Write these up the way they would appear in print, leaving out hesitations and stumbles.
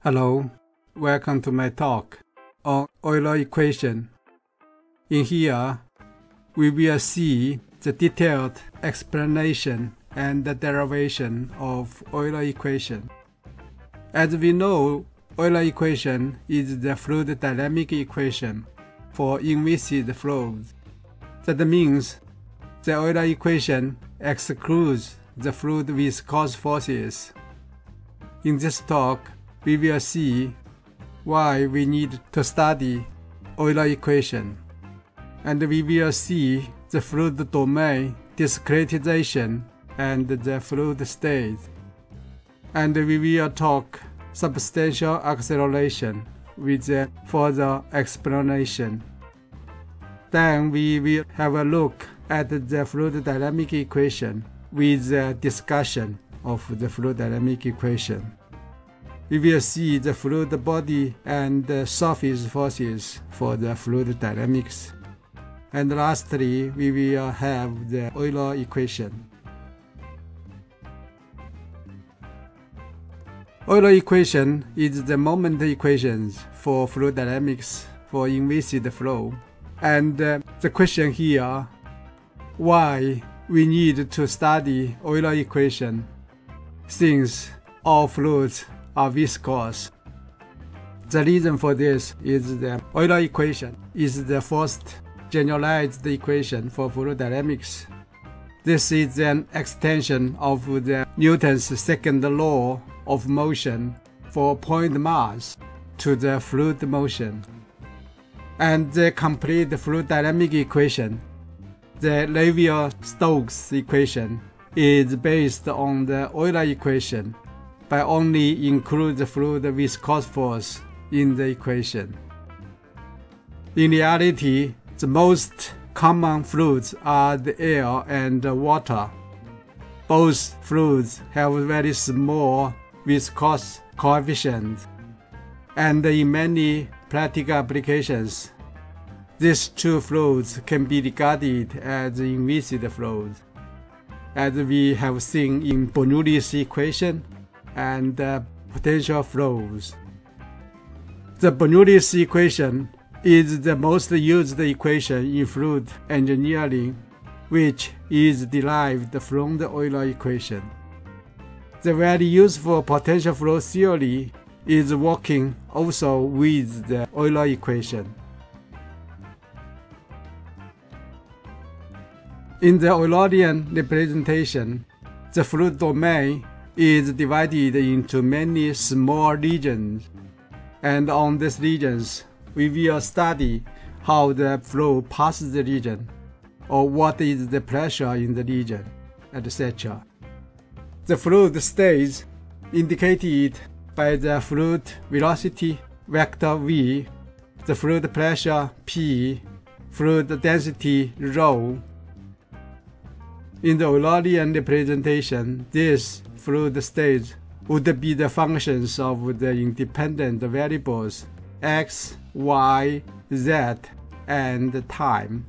Hello, welcome to my talk on Euler equation. In here, we will see the detailed explanation and the derivation of Euler equation. As we know, Euler equation is the fluid dynamic equation for inviscid flows. That means the Euler equation excludes the fluid viscous forces. In this talk, we will see why we need to study Euler equation, and we will see the fluid domain discretization and the fluid state, and we will talk substantial acceleration with a further explanation. Then we will have a look at the fluid dynamic equation with a discussion of the fluid dynamic equation. We will see the fluid body and the surface forces for the fluid dynamics. And lastly, we will have the Euler equation. Euler equation is the moment equations for fluid dynamics for inviscid flow. And the question here, why we need to study Euler equation since all fluids are viscous. The reason for this is the Euler equation is the first generalized equation for fluid dynamics. This is an extension of the Newton's second law of motion for point mass to the fluid motion. And the complete fluid dynamic equation, the Navier-Stokes equation, is based on the Euler equation, but only include the fluid viscous force in the equation. In reality, the most common fluids are the air and the water. Both fluids have very small viscous coefficients, and in many practical applications, these two fluids can be regarded as inviscid fluids, as we have seen in Bernoulli's equation and potential flows. The Bernoulli's equation is the most used equation in fluid engineering, which is derived from the Euler equation. The very useful potential flow theory is working also with the Euler equation. In the Eulerian representation, the fluid domain is divided into many small regions, and on these regions we will study how the flow passes the region, or what is the pressure in the region, etc. The fluid states indicated by the fluid velocity vector v, the fluid pressure p, fluid density ρ. In the Eulerian representation, these fluid states would be the functions of the independent variables x, y, z, and time.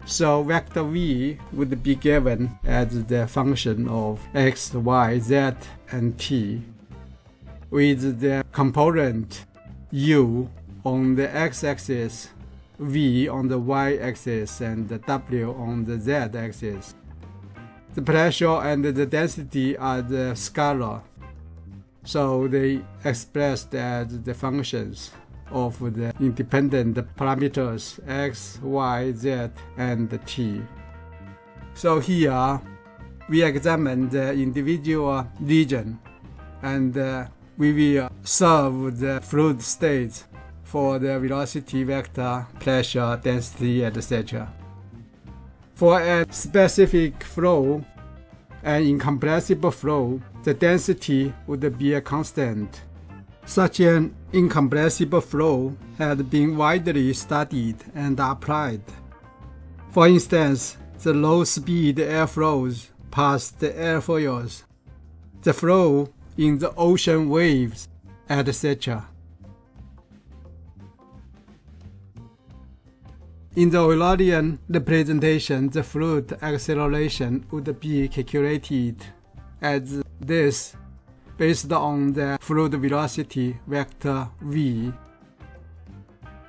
So vector v would be given as the function of x, y, z, and t, with the component u on the x-axis, v on the y-axis, and w on the z-axis. The pressure and the density are the scalar, so they expressed as the functions of the independent parameters x, y, z, and t. So here we examine the individual region, and we will solve the fluid states for the velocity vector, pressure, density, etc. For a specific flow, an incompressible flow, the density would be a constant. Such an incompressible flow has been widely studied and applied. For instance, the low-speed airflows past the airfoils, the flow in the ocean waves, etc. In the Eulerian representation, the fluid acceleration would be calculated as this based on the fluid velocity vector v.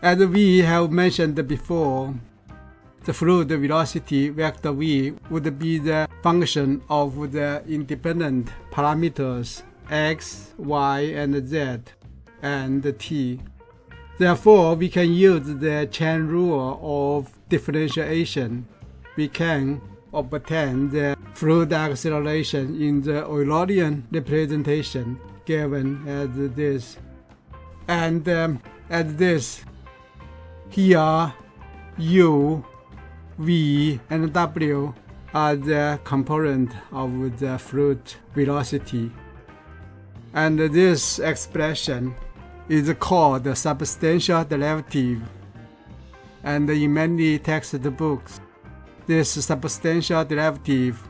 As we have mentioned before, the fluid velocity vector v would be the function of the independent parameters x, y, and z, and t. Therefore, we can use the chain rule of differentiation. We can obtain the fluid acceleration in the Eulerian representation given as this. And as this, here u, v, and w are the component of the fluid velocity. And this expression is called the substantial derivative. And in many textbooks, this substantial derivative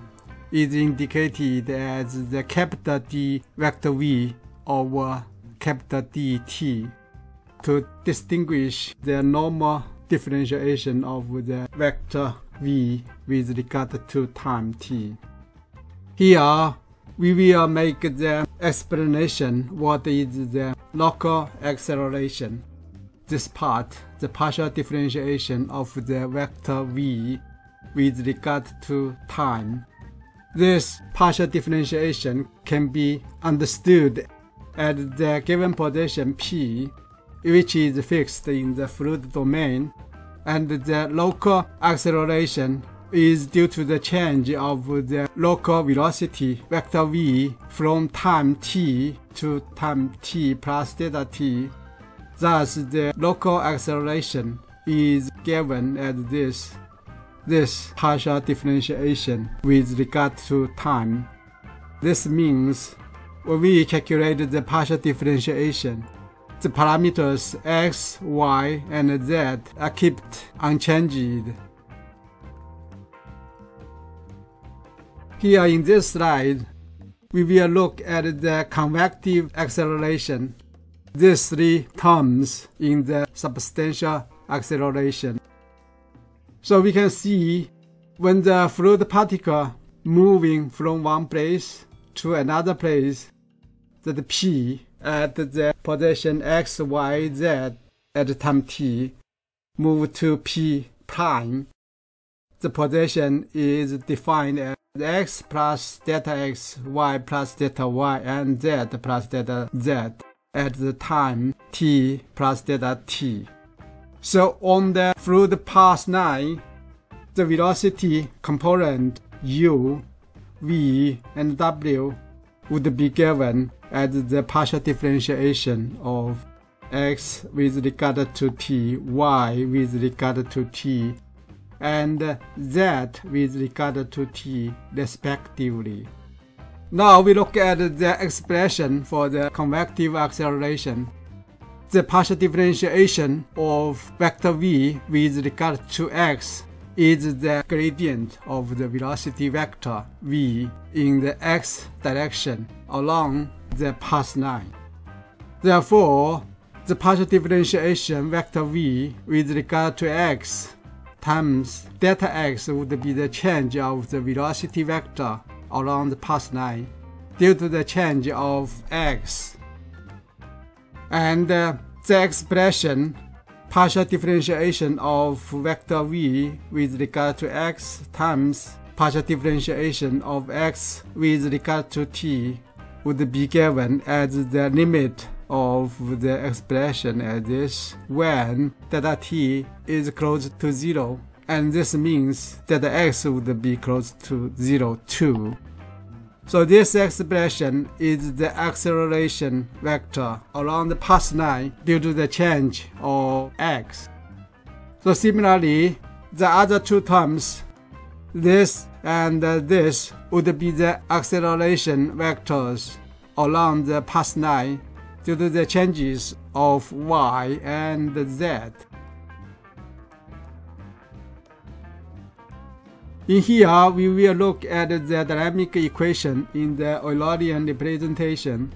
is indicated as the capital D vector v over capital DT to distinguish the normal differentiation of the vector v with regard to time t. Here, we will make the explanation what is the local acceleration. This part, the partial differentiation of the vector v with regard to time. This partial differentiation can be understood at the given position p, which is fixed in the fluid domain, and the local acceleration is due to the change of the local velocity vector v from time t to time t plus delta t. Thus, the local acceleration is given as this partial differentiation with regard to time. This means when we calculate the partial differentiation, the parameters x, y, and z are kept unchanged. Here in this slide, we will look at the convective acceleration, these three terms in the substantial acceleration. So we can see when the fluid particle moving from one place to another place, that p at the position x, y, z at time t move to p prime. The position is defined as x plus delta x, y plus delta y, and z plus delta z at the time t plus delta t. So on the fluid path line, the velocity component u, v, and w would be given as the partial differentiation of x with regard to t, y with regard to t, and z with regard to t respectively. Now we look at the expression for the convective acceleration. The partial differentiation of vector v with regard to x is the gradient of the velocity vector v in the x direction along the path line. Therefore, the partial differentiation vector v with regard to x times delta x would be the change of the velocity vector along the path line due to the change of x. And the expression partial differentiation of vector v with regard to x times partial differentiation of x with regard to t would be given as the limit of the expression as this when delta t is close to 0, and this means that x would be close to 0 too. So this expression is the acceleration vector along the path line due to the change of x. So similarly, the other two terms, this and this, would be the acceleration vectors along the path line due to the changes of y and z. In here, we will look at the dynamic equation in the Eulerian representation.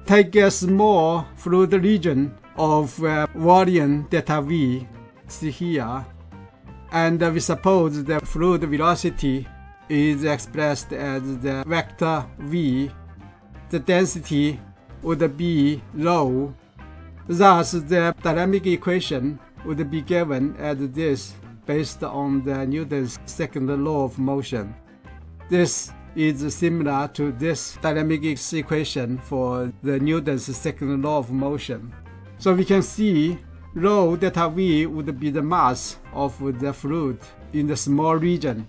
Take a small fluid region of volume delta v, see here, and we suppose the fluid velocity is expressed as the vector v the density would be rho. Thus, the dynamic equation would be given as this based on the Newton's second law of motion. This is similar to this dynamic equation for the Newton's second law of motion. So we can see rho delta V would be the mass of the fluid in the small region,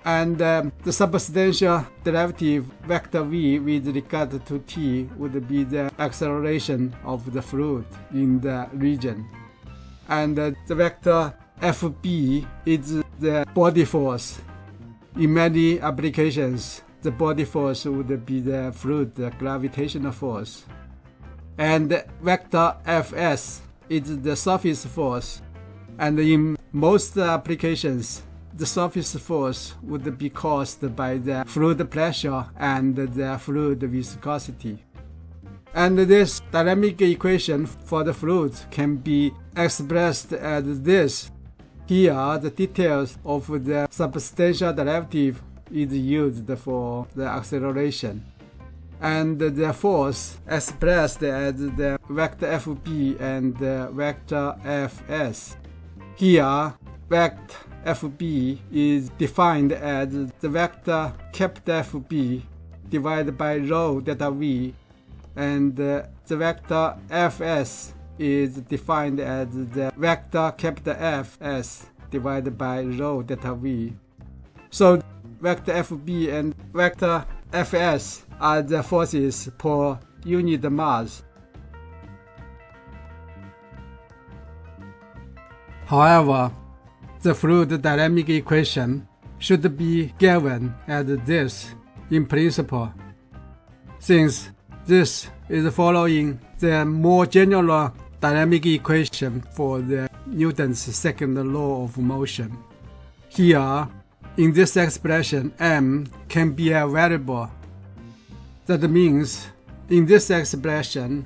and the substantial derivative vector V with regard to t would be the acceleration of the fluid in the region, and the vector Fb is the body force. In many applications, the body force would be the fluid gravitational force, and vector Fs is the surface force, and in most applications, the surface force would be caused by the fluid pressure and the fluid viscosity. And this dynamic equation for the fluid can be expressed as this. Here, the details of the substantial derivative is used for the acceleration, and the force expressed as the vector Fb and the vector Fs. Here, vector Fb is defined as the vector capital Fb divided by rho delta V, and the vector Fs is defined as the vector capital Fs divided by rho delta V. So vector Fb and vector Fs are the forces per unit mass. However, the fluid dynamic equation should be given as this in principle, since this is following the more general dynamic equation for the Newton's second law of motion. Here, in this expression, m can be a variable. That means, in this expression,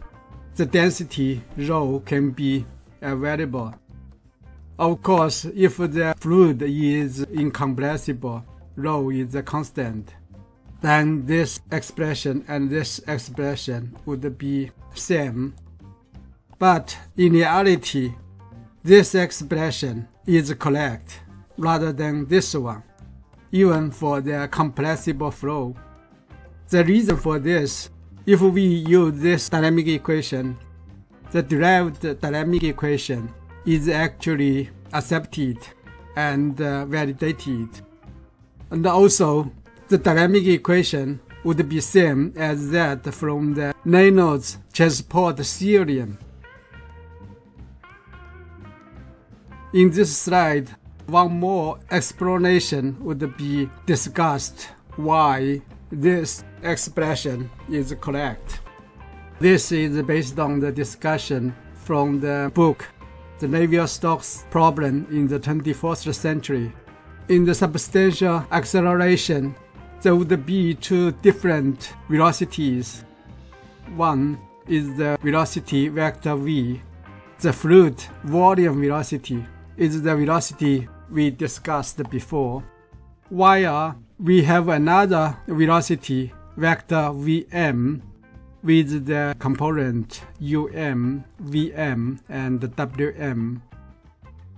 the density rho can be a variable. Of course, if the fluid is incompressible, rho is a constant, then this expression and this expression would be same. But in reality, this expression is correct rather than this one, even for the compressible flow. The reason for this, if we use this dynamic equation, the derived dynamic equation is actually accepted and validated. And also, the dynamic equation would be same as that from the Reynolds transport theorem. In this slide, one more explanation would be discussed why this expression is correct. This is based on the discussion from the book The Navier-Stokes Problem in the 21st Century. In the substantial acceleration, there would be two different velocities. One is the velocity vector v. The fluid volume velocity is the velocity we discussed before, while we have another velocity vector vm with the component um, vm, and wm.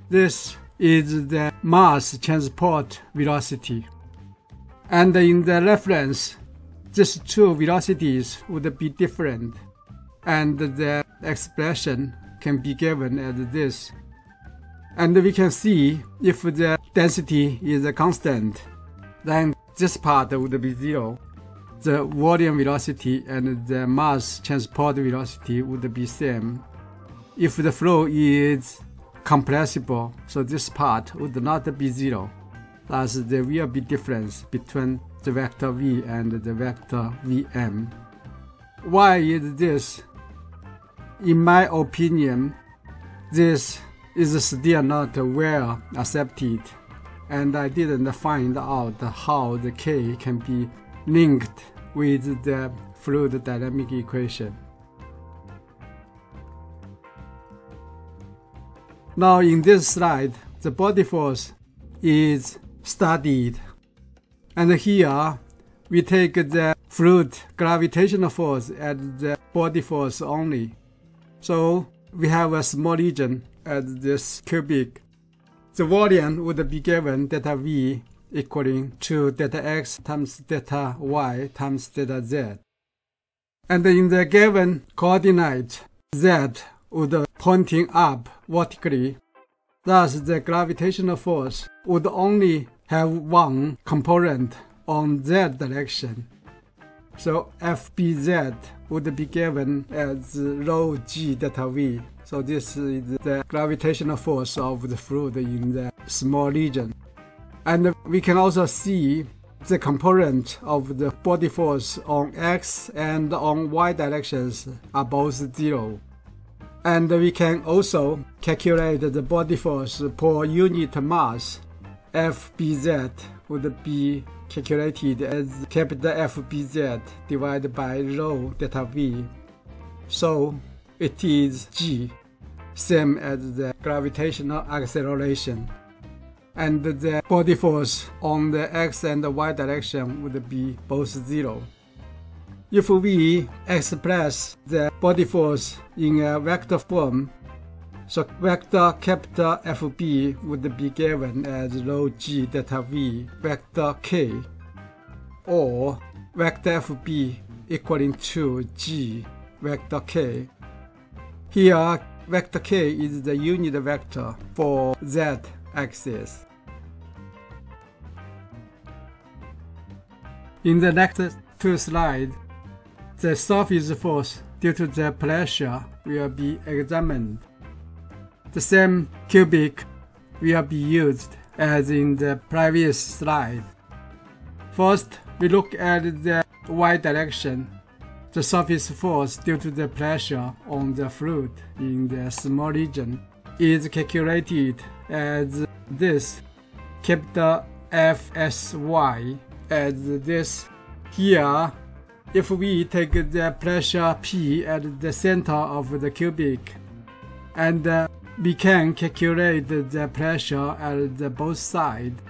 This is the mass transport velocity. And in the reference, these two velocities would be different, and the expression can be given as this. And we can see if the density is a constant, then this part would be 0. The volume velocity and the mass transport velocity would be same. If the flow is compressible, so this part would not be 0. Thus, there will be difference between the vector v and the vector vm. Why is this? In my opinion, this is still not well accepted, and I didn't find out how the k can be linked with the fluid dynamic equation. Now in this slide, the body force is studied, and here we take the fluid gravitational force at the body force only. So we have a small region at this cubic. The volume would be given delta V equaling to delta x times delta y times delta z. And in the given coordinate, z would pointing up vertically. Thus, the gravitational force would only have one component on z direction. So Fbz would be given as rho g delta V. So this is the gravitational force of the fluid in the small region. And we can also see the component of the body force on x and on y directions are both 0. And we can also calculate the body force per unit mass. Fbz would be calculated as capital Fbz divided by rho delta V. So it is g, same as the gravitational acceleration. And the body force on the x and the y direction would be both 0. If we express the body force in a vector form, so vector capital Fb would be given as rho g delta V vector k, or vector Fb equaling to g vector k. Here, vector k is the unit vector for z-axis. In the next two slides, the surface force due to the pressure will be examined. The same cubic will be used as in the previous slide. First, we look at the y direction. The surface force due to the pressure on the fluid in the small region is calculated as this, capital Fsy as this. Here, if we take the pressure P at the center of the cubic, and we can calculate the pressure at the both sides.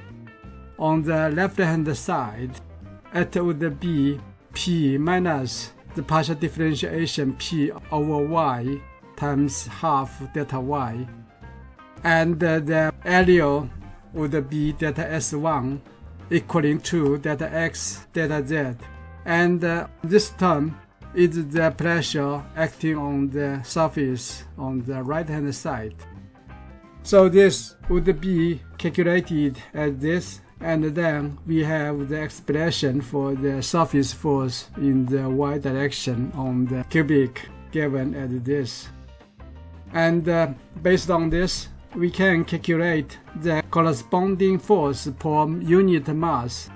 On the left-hand side, it would be P minus the partial differentiation P over y times half delta y. And the area would be delta S1 equaling to delta x delta z. And this term is the pressure acting on the surface on the right-hand side. So this would be calculated as this, and then we have the expression for the surface force in the y direction on the cubic given as this. And based on this, we can calculate the corresponding force per unit mass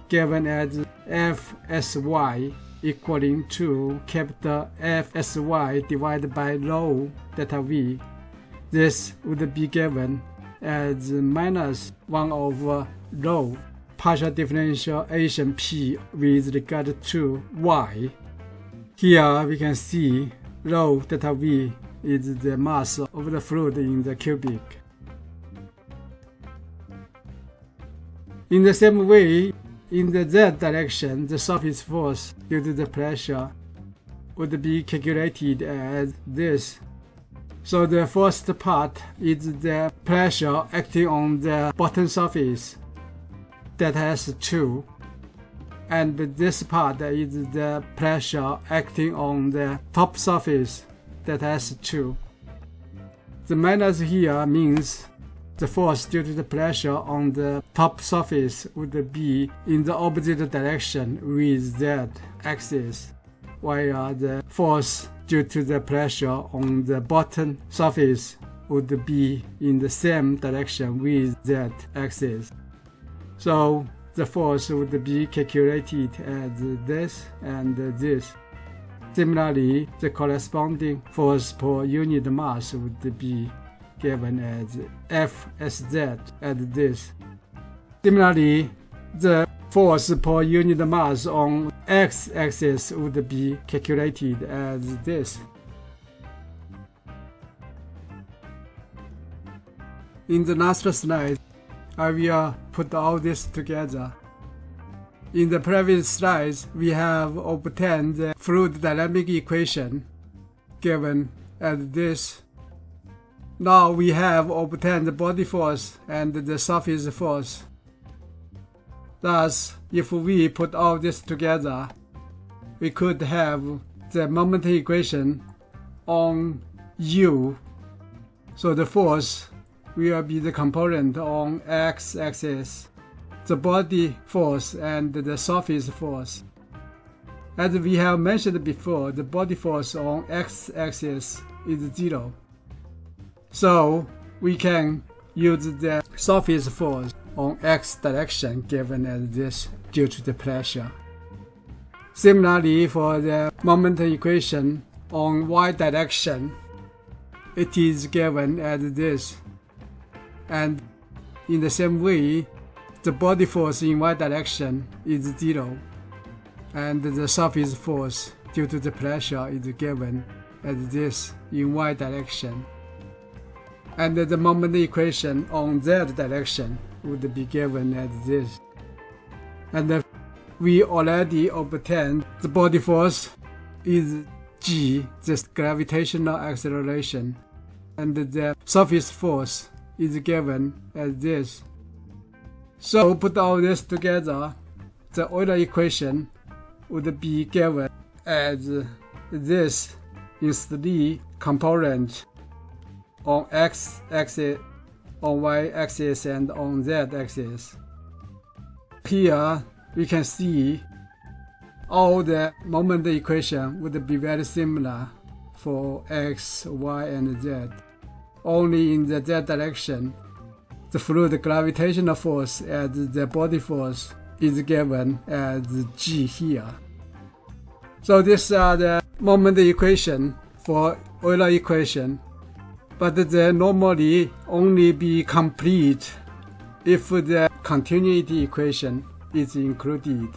given as Fsy equaling to capital Fsy divided by rho delta V. This would be given as minus 1 over rho partial differentiation P with regard to y. Here we can see rho delta V is the mass of the fluid in the cubic. In the same way, in the z direction, the surface force due to the pressure would be calculated as this. So the first part is the pressure acting on the bottom surface that has 2. And this part is the pressure acting on the top surface that has 2. The minus here means the force due to the pressure on the top surface would be in the opposite direction with z-axis, while the force due to the pressure on the bottom surface would be in the same direction with z-axis. So the force would be calculated as this and this. Similarly, the corresponding force per unit mass would be given as Fsz as this. Similarly, the force per unit mass on x-axis would be calculated as this. In the last slide, I will put all this together. In the previous slides, we have obtained the fluid dynamic equation given as this. Now we have obtained the body force and the surface force. Thus, if we put all this together, we could have the moment equation on U. So the force will be the component on x-axis, the body force and the surface force. As we have mentioned before, the body force on x-axis is 0. So we can use the surface force on x direction given as this due to the pressure. Similarly, for the moment equation on y direction, it is given as this. And in the same way, the body force in y direction is 0, and the surface force due to the pressure is given as this in y direction. And the moment equation on z direction would be given as this. And we already obtained the body force is g, this gravitational acceleration, and the surface force is given as this. So put all this together, the Euler equation would be given as this in 3 components on x-axis, on y-axis, and on z-axis. Here we can see all the moment equation would be very similar for x, y, and z. Only in the z direction, the fluid gravitational force as the body force is given as g here. So these are the moment equation for Euler equation, but they normally only be complete if the continuity equation is included.